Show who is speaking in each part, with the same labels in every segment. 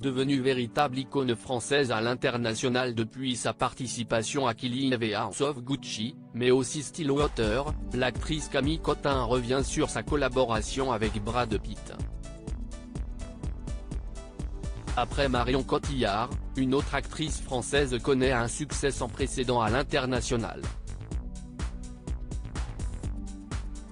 Speaker 1: Devenue véritable icône française à l'international depuis sa participation à Killing Eve et House of Gucci, mais aussi Stillwater, l'actrice Camille Cottin revient sur sa collaboration avec Brad Pitt. Après Marion Cotillard, une autre actrice française connaît un succès sans précédent à l'international.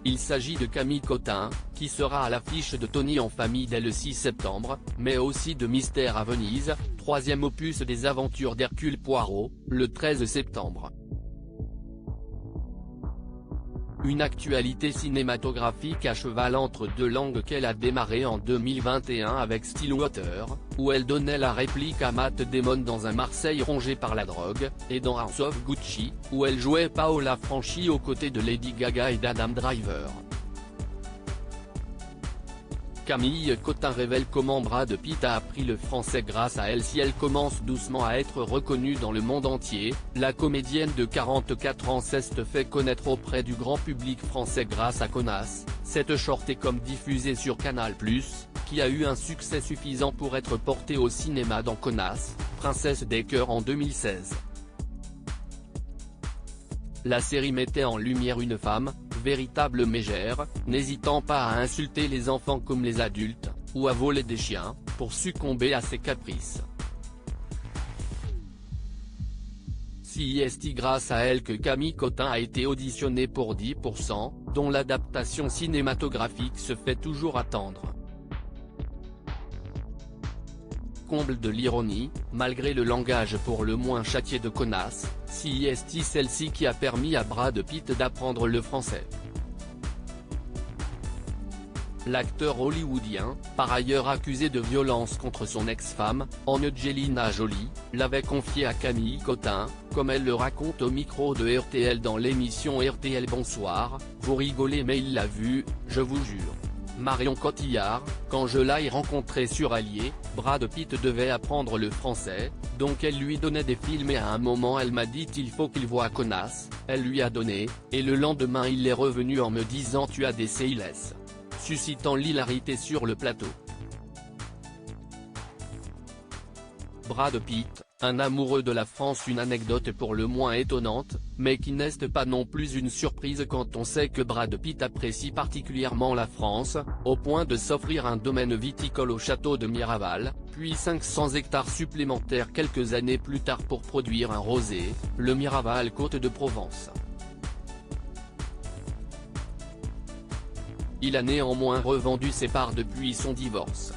Speaker 1: Il s'agit de Camille Cottin, qui sera à l'affiche de Tony en famille dès le 6 septembre, mais aussi de Mystère à Venise, troisième opus des aventures d'Hercule Poirot, le 13 septembre. Une actualité cinématographique à cheval entre deux langues qu'elle a démarré en 2021 avec Stillwater, où elle donnait la réplique à Matt Damon dans un Marseille rongé par la drogue, et dans House of Gucci, où elle jouait Paola Franchi aux côtés de Lady Gaga et d'Adam Driver. Camille Cottin révèle comment Brad Pitt a appris le français grâce à elle. Si elle commence doucement à être reconnue dans le monde entier, la comédienne de 44 ans s'est fait connaître auprès du grand public français grâce à Connasse, cette short-com diffusée sur Canal+, qui a eu un succès suffisant pour être portée au cinéma dans Connasse, Princesse des cœurs en 2016. La série mettait en lumière une femme, véritable mégère, n'hésitant pas à insulter les enfants comme les adultes, ou à voler des chiens, pour succomber à ses caprices. C'est grâce à elle que Camille Cottin a été auditionnée pour 10%, dont l'adaptation cinématographique se fait toujours attendre. Comble de l'ironie, malgré le langage pour le moins châtié de Connasse, c'est celle-ci qui a permis à Brad Pitt d'apprendre le français. L'acteur hollywoodien, par ailleurs accusé de violence contre son ex-femme, Angelina Jolie, l'avait confié à Camille Cottin, comme elle le raconte au micro de RTL dans l'émission RTL Bonsoir, « Vous rigolez mais il l'a vu, je vous jure. Marion Cotillard, quand je l'ai rencontré sur Allier, Brad Pitt devait apprendre le français, donc elle lui donnait des films et à un moment elle m'a dit il faut qu'il voie Connasse, elle lui a donné, et le lendemain il est revenu en me disant tu as des CILS. Suscitant l'hilarité sur le plateau. Brad Pitt, un amoureux de la France. Une anecdote pour le moins étonnante, mais qui n'est pas non plus une surprise quand on sait que Brad Pitt apprécie particulièrement la France, au point de s'offrir un domaine viticole au château de Miraval, puis 500 hectares supplémentaires quelques années plus tard pour produire un rosé, le Miraval Côte de Provence. Il a néanmoins revendu ses parts depuis son divorce.